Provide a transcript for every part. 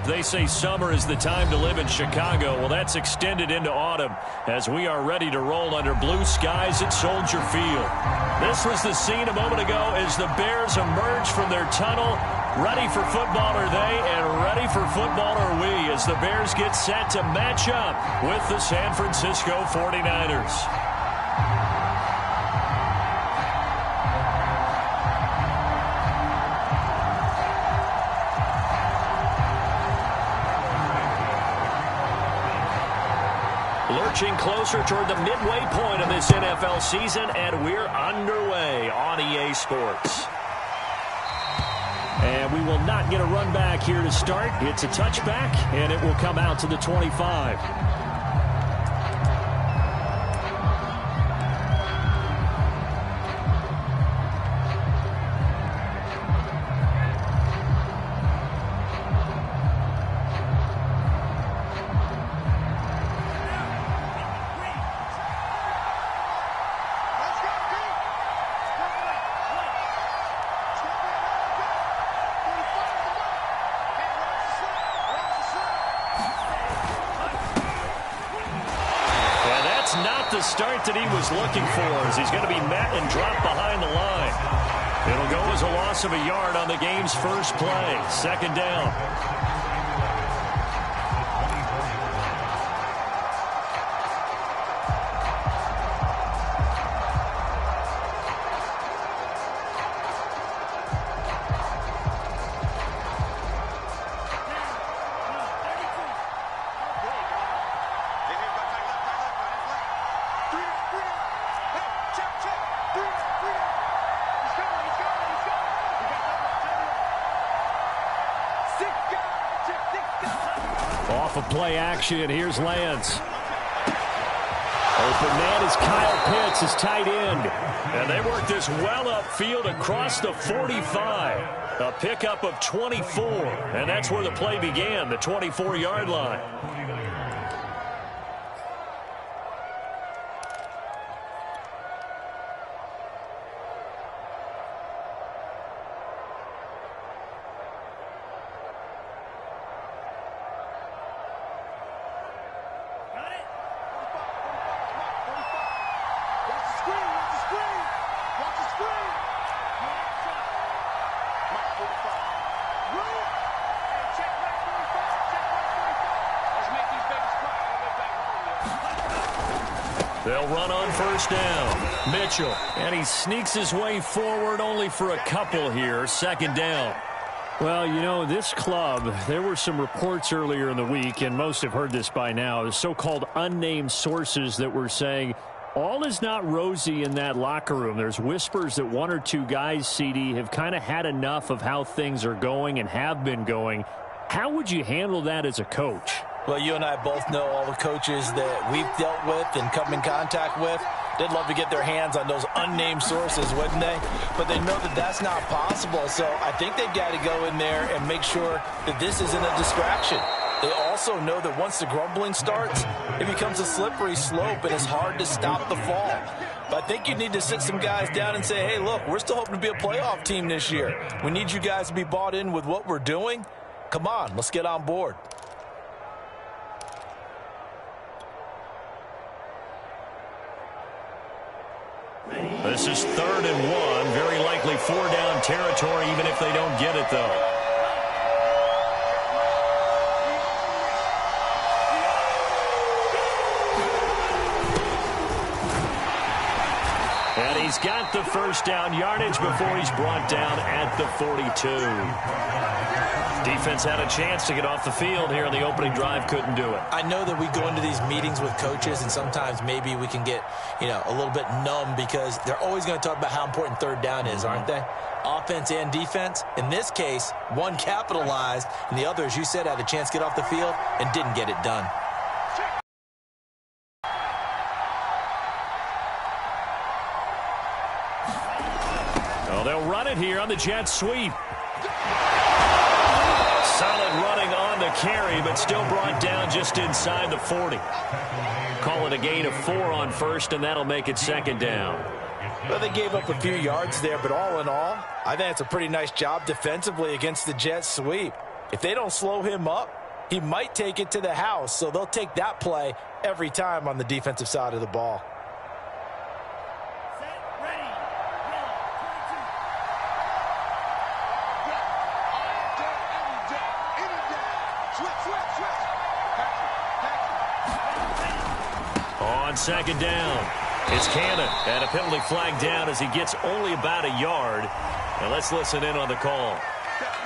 They say summer is the time to live in Chicago. Well, that's extended into autumn as we are ready to roll under blue skies at Soldier Field. This was the scene a moment ago as the Bears emerge from their tunnel. Ready for football are they, and ready for football are we as the Bears get set to match up with the San Francisco 49ers. Lurching closer toward the midway point of this NFL season, and we're underway on EA Sports. And we will not get a run back here to start. It's a touchback, and it will come out to the 25. Start that he was looking for as he's going to be met and dropped behind the line. It'll go as a loss of a yard on the game's first play. Second down. Play action. Here's Lance. Open man is Kyle Pitts, his tight end. And they work this well upfield across the 45. A pickup of 24. And that's where the play began, the 24-yard line. They'll run on first down. Mitchell. And he sneaks his way forward only for a couple here. Second down. Well, you know, this club, there were some reports earlier in the week, and most have heard this by now, the so-called unnamed sources that were saying all is not rosy in that locker room. There's whispers that one or two guys, CD, have kind of had enough of how things are going and have been going. How would you handle that as a coach? Well, you and I both know all the coaches that we've dealt with and come in contact with. They'd love to get their hands on those unnamed sources, wouldn't they? But they know that that's not possible. So I think they've got to go in there and make sure that this isn't a distraction. They also know that once the grumbling starts, it becomes a slippery slope and it's hard to stop the fall. But I think you need to sit some guys down and say, hey, look, we're still hoping to be a playoff team this year. We need you guys to be bought in with what we're doing. Come on, let's get on board. This is 3rd and 1. Very likely 4-down territory, even if they don't get it, though. And he's got the first down yardage before he's brought down at the 42. Defense had a chance to get off the field here in the opening drive, couldn't do it. I know that we go into these meetings with coaches, and sometimes maybe we can get, a little bit numb because they're always going to talk about how important 3rd down is, aren't they? Offense and defense. In this case, one capitalized, and the other, as you said, had a chance to get off the field and didn't get it done. Well, they'll run it here on the jet sweep. Solid running on the carry, but still brought down just inside the 40. Call it a gain of 4 on first, and that'll make it 2nd down. Well, they gave up a few yards there, but all in all, I think it's a pretty nice job defensively against the jet sweep. If they don't slow him up, he might take it to the house. So they'll take that play every time on the defensive side of the ball. On second down, it's Cannon, and a penalty flag down as he gets only about a yard. Now let's listen in on the call.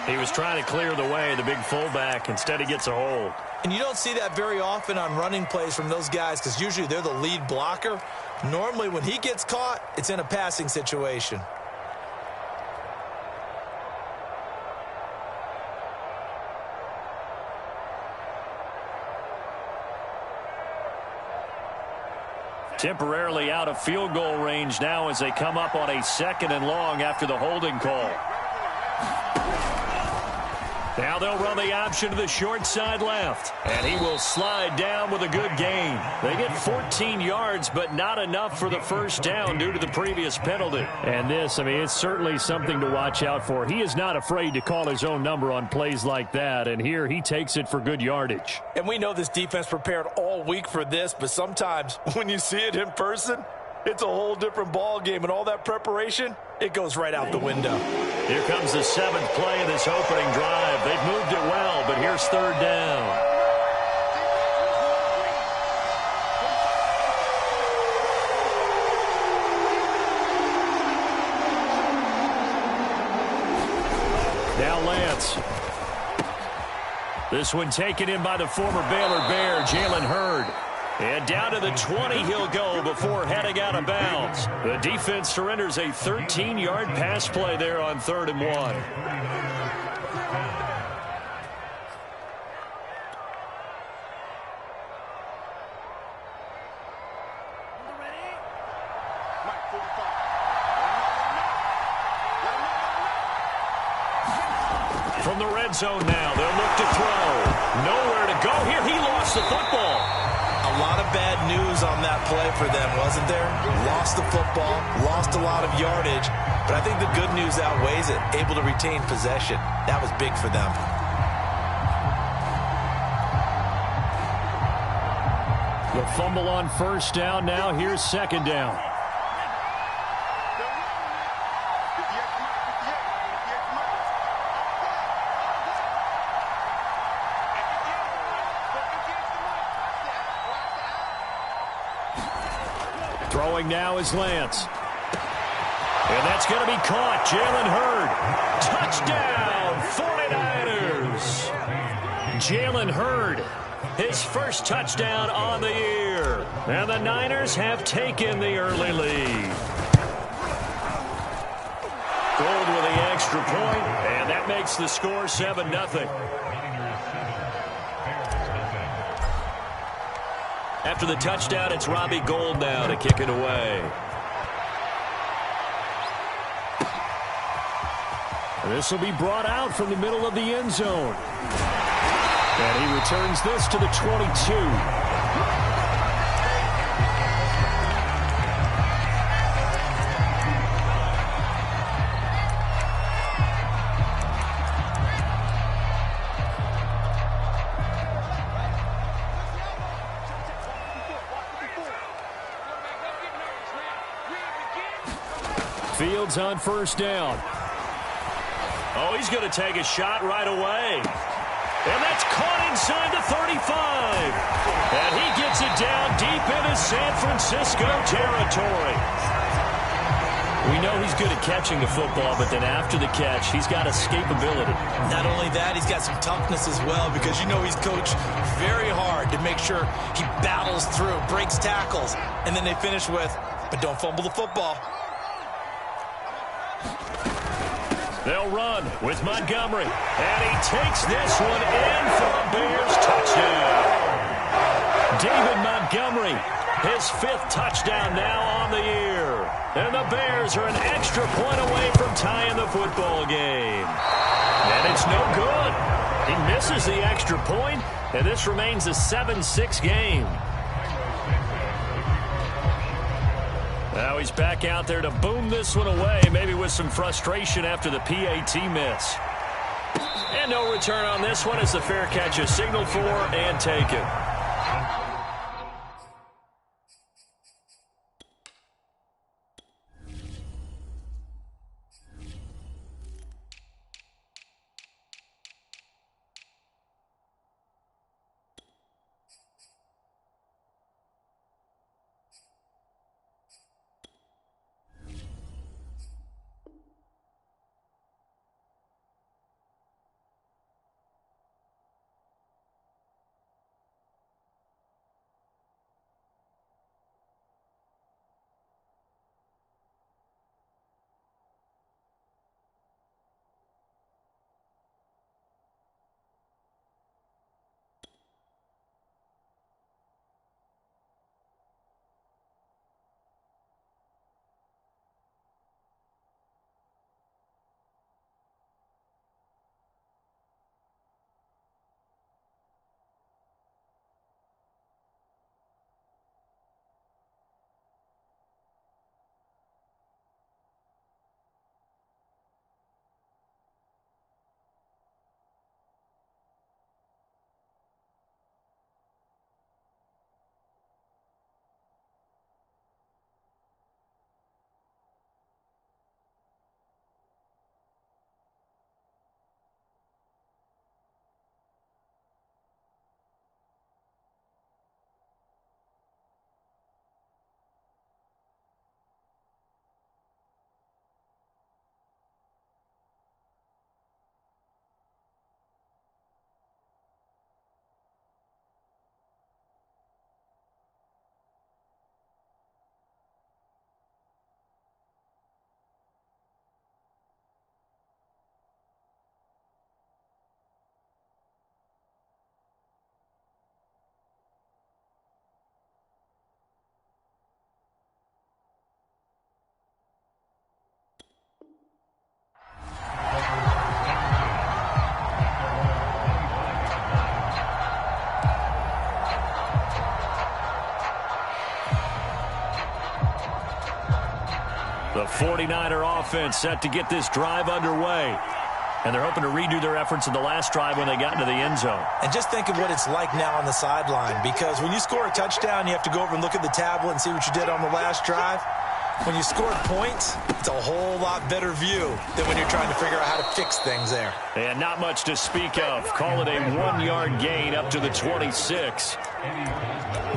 He was trying to clear the way, the big fullback. Instead, he gets a hold. And you don't see that very often on running plays from those guys because usually they're the lead blocker. Normally, when he gets caught, it's in a passing situation. Temporarily out of field goal range now as they come up on a 2nd and long after the holding call. Now they'll run the option to the short side left. And he will slide down with a good gain. They get 14 yards, but not enough for the first down due to the previous penalty. And this, I mean, it's certainly something to watch out for. He is not afraid to call his own number on plays like that. And here he takes it for good yardage. And we know this defense prepared all week for this, but sometimes when you see it in person, it's a whole different ball game, and all that preparation, it goes right out the window. Here comes the 7th play of this opening drive. They've moved it well, but here's 3rd down. Now Lance. This one taken in by the former Baylor Bear, Jalen Hurd. And down to the 20 he'll go before heading out of bounds. The defense surrenders a 13-yard pass play there on 3rd and 1. From the red zone now, they'll look to throw. Nowhere to go here. He lost the football. A lot of bad news on that play for them, wasn't there? Lost the football, lost a lot of yardage, but I think the good news outweighs it. Able to retain possession. That was big for them. The fumble on 1st down. Now here's 2nd down. Throwing now is Lance. And that's going to be caught. Jalen Hurd. Touchdown, 49ers. Jalen Hurd, his first touchdown on the year. And the Niners have taken the early lead. Gold with the extra point, and that makes the score 7-0. After the touchdown, it's Robbie Gould now to kick it away. And this will be brought out from the middle of the end zone. And he returns this to the 22. Fields on 1st down. Oh, he's going to take a shot right away. And that's caught inside the 35. And he gets it down deep into San Francisco territory. We know he's good at catching the football, but then after the catch, he's got escapability. Not only that, he's got some toughness as well, because you know he's coached very hard to make sure he battles through, breaks tackles, and then they finish with, but don't fumble the football. They'll run with Montgomery. And he takes this one in for a Bears touchdown. David Montgomery, his 5th touchdown now on the year. And the Bears are an extra point away from tying the football game. And it's no good. He misses the extra point, and this remains a 7-6 game. Now he's back out there to boom this one away, maybe with some frustration after the PAT miss. And no return on this one as the fair catch is signaled for and taken. The 49er offense set to get this drive underway. And they're hoping to redo their efforts in the last drive when they got into the end zone. And just think of what it's like now on the sideline, because when you score a touchdown, you have to go over and look at the tablet and see what you did on the last drive. When you scored points, it's a whole lot better view than when you're trying to figure out how to fix things there. And not much to speak of. Call it a 1-yard gain up to the 26.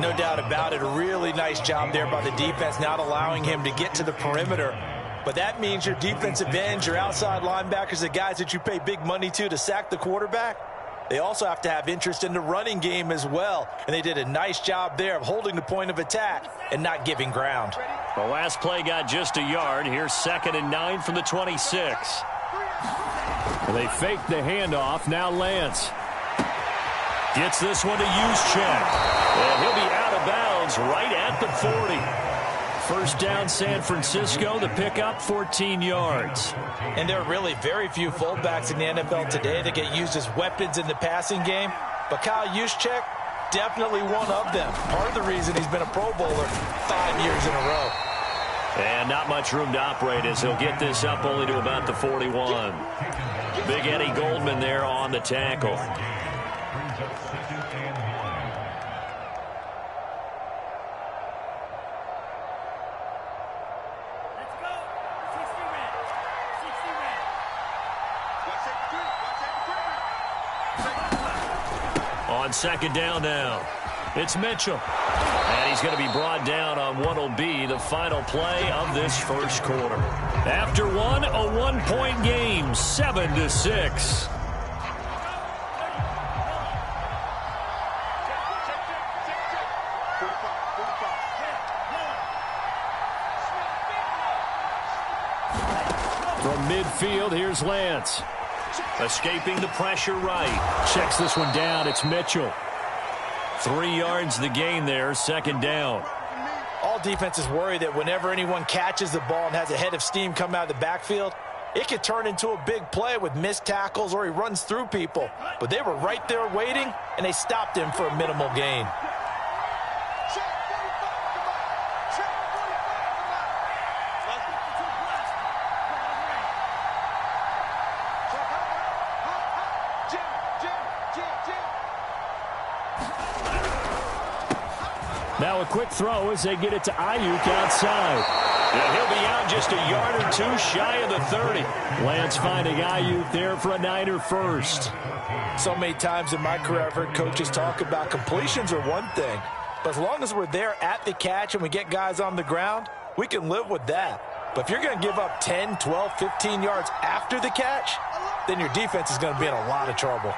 No doubt about it. A really nice job there by the defense, not allowing him to get to the perimeter. But that means your defensive ends, your outside linebackers, the guys that you pay big money to sack the quarterback, they also have to have interest in the running game as well. And they did a nice job there of holding the point of attack and not giving ground. The last play got just a yard. Here's 2nd and 9 from the 26. They fake the handoff. Now Lance gets this one to Juszczyk. And he'll be out of bounds right at the 40. First down, San Francisco. The pickup, 14 yards. And there are really very few fullbacks in the NFL today that get used as weapons in the passing game. But Kyle Juszczyk, definitely one of them. Part of the reason he's been a Pro Bowler 5 years in a row. And not much room to operate as he'll get this up only to about the 41. Big Eddie Goldman there on the tackle. On 2nd down now, it's Mitchell. And he's going to be brought down on what will be the final play of this first quarter. After one, a 1-point game, 7-6. From midfield, here's Lance. Escaping the pressure right. Checks this one down. It's Mitchell. 3 yards the gain there. 2nd down. All defenses worry that whenever anyone catches the ball and has a head of steam come out of the backfield, it could turn into a big play with missed tackles or he runs through people. But they were right there waiting, and they stopped him for a minimal gain. Now a quick throw as they get it to Ayuk outside. Yeah, he'll be out just a yard or two shy of the 30. Lance finding Ayuk there for a Niner first. So many times in my career I've heard coaches talk about completions are one thing, but as long as we're there at the catch and we get guys on the ground, we can live with that. But if you're going to give up 10, 12, 15 yards after the catch, then your defense is going to be in a lot of trouble.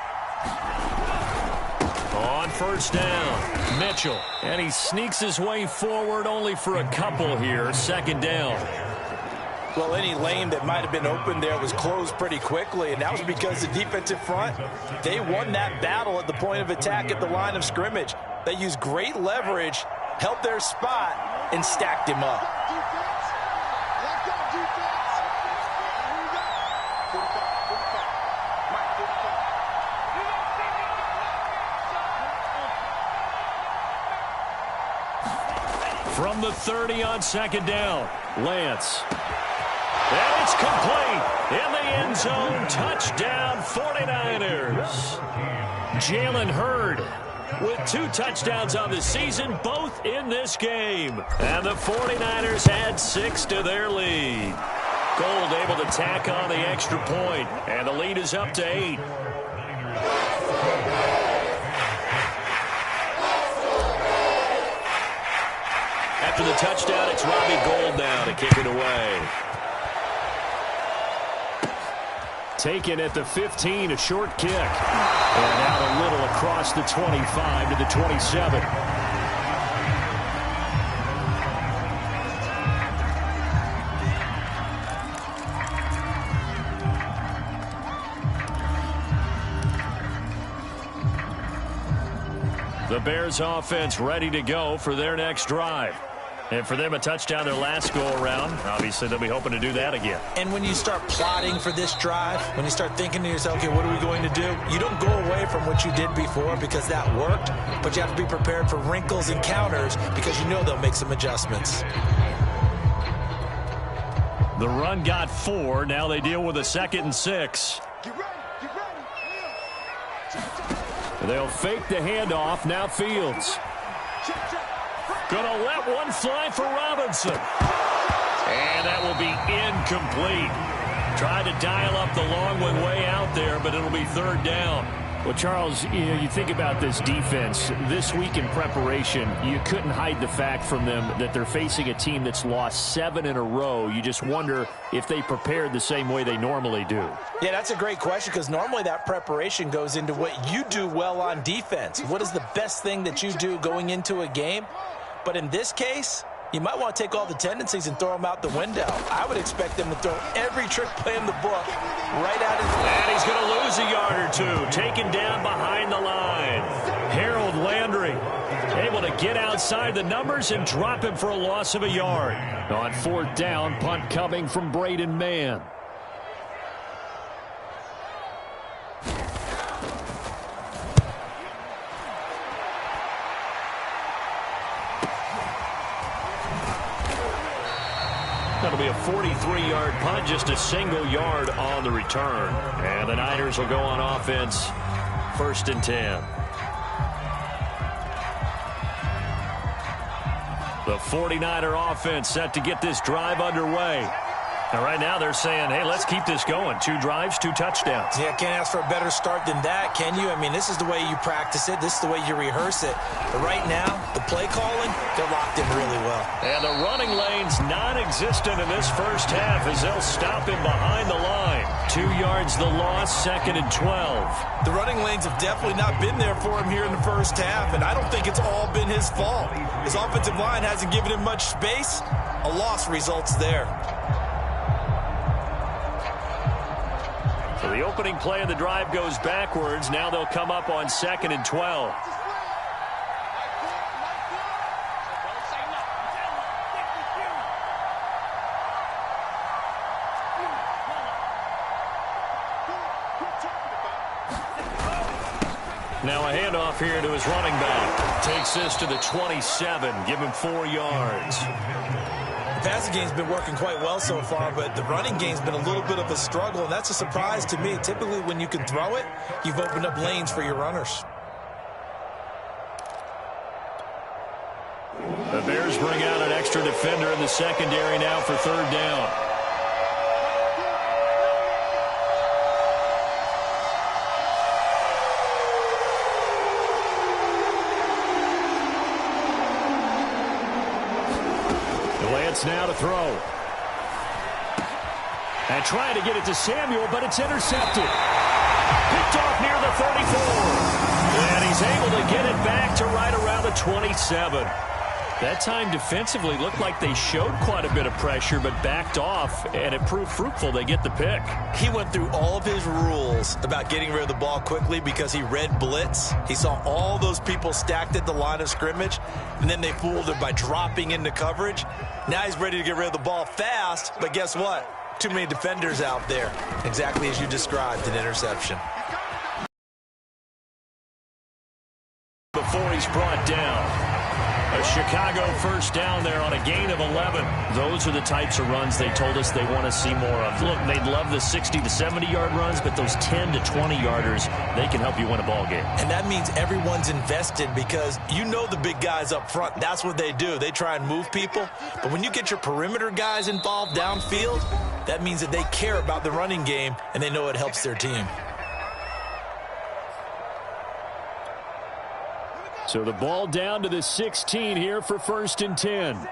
On first down, Mitchell. And he sneaks his way forward only for a couple here. Second down. Well, any lane that might have been open there was closed pretty quickly, and that was because the defensive front, they won that battle at the point of attack at the line of scrimmage. They used great leverage, held their spot, and stacked him up. From the 30 on second down, Lance. And it's complete. In the end zone, touchdown 49ers. Jalen Hurd with 2 touchdowns on the season, both in this game. And the 49ers add 6 to their lead. Gold able to tack on the extra point, and the lead is up to 8. After the touchdown, it's Robbie Gould now to kick it away. Taken at the 15, a short kick. And out a little across the 25 to the 27. The Bears offense ready to go for their next drive. And for them, a touchdown their last go-around. Obviously, they'll be hoping to do that again. And when you start plotting for this drive, when you start thinking to yourself, okay, what are we going to do? You don't go away from what you did before because that worked, but you have to be prepared for wrinkles and counters because you know they'll make some adjustments. The run got 4. Now they deal with a 2nd and 6. Get ready. They'll fake the handoff. Now Fields. Gonna let one fly for Robinson. And that will be incomplete. Tried to dial up the long one way out there, but it'll be 3rd down. Well, Charles, you think about this defense. This week in preparation, you couldn't hide the fact from them that they're facing a team that's lost 7 in a row. You just wonder if they prepared the same way they normally do. Yeah, that's a great question because normally that preparation goes into what you do well on defense. What is the best thing that you do going into a game? But in this case, you might want to take all the tendencies and throw them out the window. I would expect them to throw every trick play in the book right out his... And he's going to lose a yard or 2. Taken down behind the line. Harold Landry able to get outside the numbers and drop him for a loss of a yard. On 4th down, punt coming from Braden Mann. That'll be a 43-yard punt, just a single yard on the return. And the Niners will go on offense, 1st and 10. The 49er offense set to get this drive underway. And right now they're saying, hey, let's keep this going. 2 drives, 2 touchdowns. Yeah, can't ask for a better start than that, can you? I mean, this is the way you practice it. This is the way you rehearse it. But right now, the play calling, they're locked in really well. And the running lane's non-existent in this first half as they'll stop him behind the line. 2 yards the loss, 2nd and 12. The running lanes have definitely not been there for him here in the first half, and I don't think it's all been his fault. His offensive line hasn't given him much space. A loss results there. So the opening play of the drive goes backwards. Now they'll come up on 2nd and 12. Now a handoff here to his running back. Takes this to the 27. Give him 4 yards. The passing game's been working quite well so far, but the running game's been a little bit of a struggle, and that's a surprise to me. Typically, when you can throw it, you've opened up lanes for your runners. Bears bring out an extra defender in the secondary now for third down. Lance now to throw. And trying to get it to Samuel, but it's intercepted. Picked off near the 34. And he's able to get it back to right around the 27. That time defensively looked like they showed quite a bit of pressure, but backed off, and it proved fruitful. They get the pick. He went through all of his rules about getting rid of the ball quickly because he read blitz. He saw all those people stacked at the line of scrimmage, and then they fooled him by dropping into coverage. Now he's ready to get rid of the ball fast, but guess what? Too many defenders out there. Exactly as you described, an interception. Before he's brought down. A Chicago first down there on a gain of 11. Those are the types of runs they told us they want to see more of. Look, they'd love the 60 to 70-yard runs, but those 10 to 20-yarders, they can help you win a ball game. And that means everyone's invested because you know the big guys up front. That's what they do. They try and move people. But when you get your perimeter guys involved downfield, that means that they care about the running game, and they know it helps their team. So the ball down to the 16 here for 1st and 10.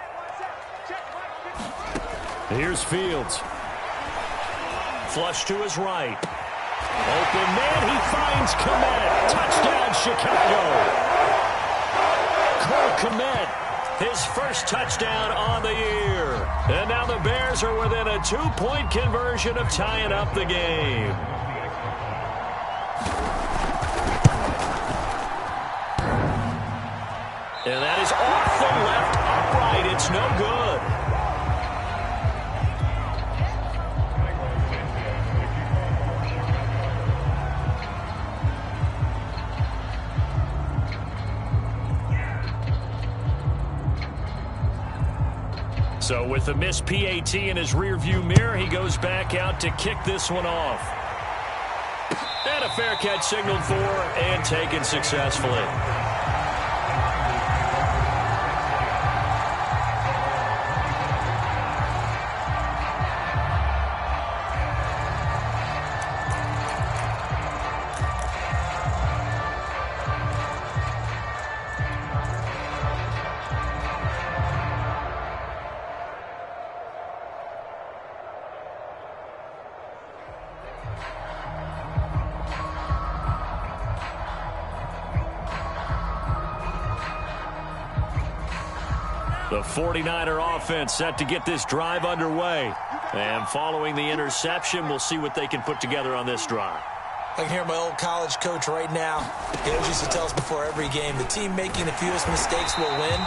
Here's Fields. Flush to his right. Open man, he finds Kmet. Touchdown, Chicago. Cole Kmet, his first touchdown on the year. And now the Bears are within a 2-point conversion of tying up the game. And that is off the left upright. It's no good. So with the missed PAT in his rearview mirror, he goes back out to kick this one off. And a fair catch signaled for and taken successfully. The 49er offense set to get this drive underway. And following the interception, we'll see what they can put together on this drive. I can hear my old college coach right now. He always used to tell us before every game, the team making the fewest mistakes will win.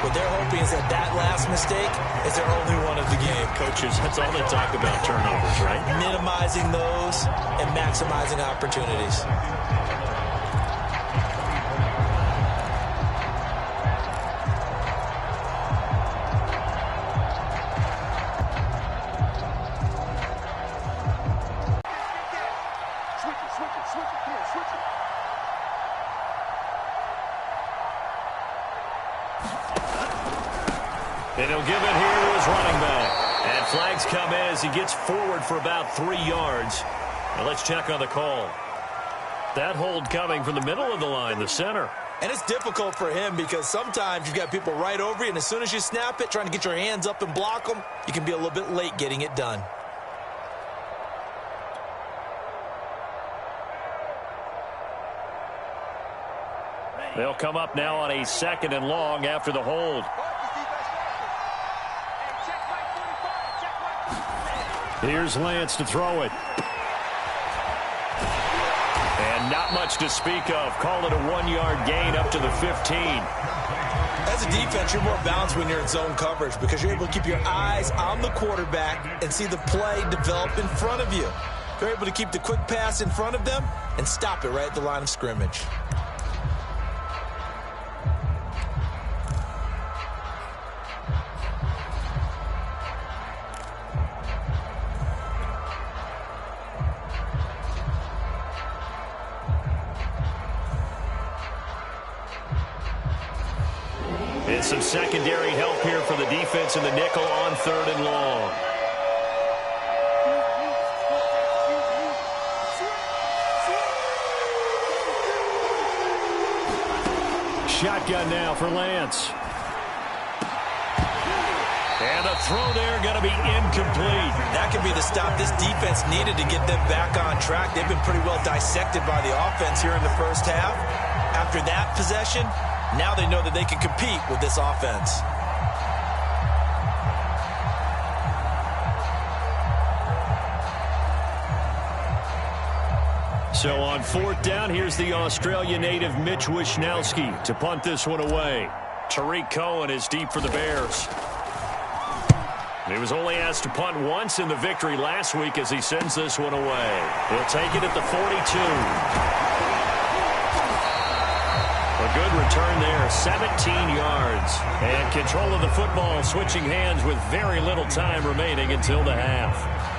What they're hoping is that that last mistake is their only one of the game. Coaches, that's all they talk about, turnovers, right? Minimizing those and maximizing opportunities. And he'll give it here to his running back. And flags come in as he gets forward for about 3 yards. Now let's check on the call. That hold coming from the middle of the line, the center. And it's difficult for him because sometimes you've got people right over you, and as soon as you snap it, trying to get your hands up and block them, you can be a little bit late getting it done. They'll come up now on a 2nd and long after the hold. Here's Lance to throw it. And not much to speak of. Call it a 1-yard gain up to the 15. As a defense, you're more balanced when you're in zone coverage because you're able to keep your eyes on the quarterback and see the play develop in front of you. You're able to keep the quick pass in front of them and stop it right at the line of scrimmage. And some secondary help here for the defense in the nickel on 3rd and long. Shotgun now for Lance. And a throw there going to be incomplete. That could be the stop this defense needed to get them back on track. They've been pretty well dissected by the offense here in the first half. After that possession, now they know that they can compete with this offense. So on 4th down, here's the Australia native Mitch Wishnowsky to punt this one away. Tariq Cohen is deep for the Bears. He was only asked to punt once in the victory last week as he sends this one away. He'll take it at the 42. A good return there, 17 yards. And control of the football switching hands with very little time remaining until the half.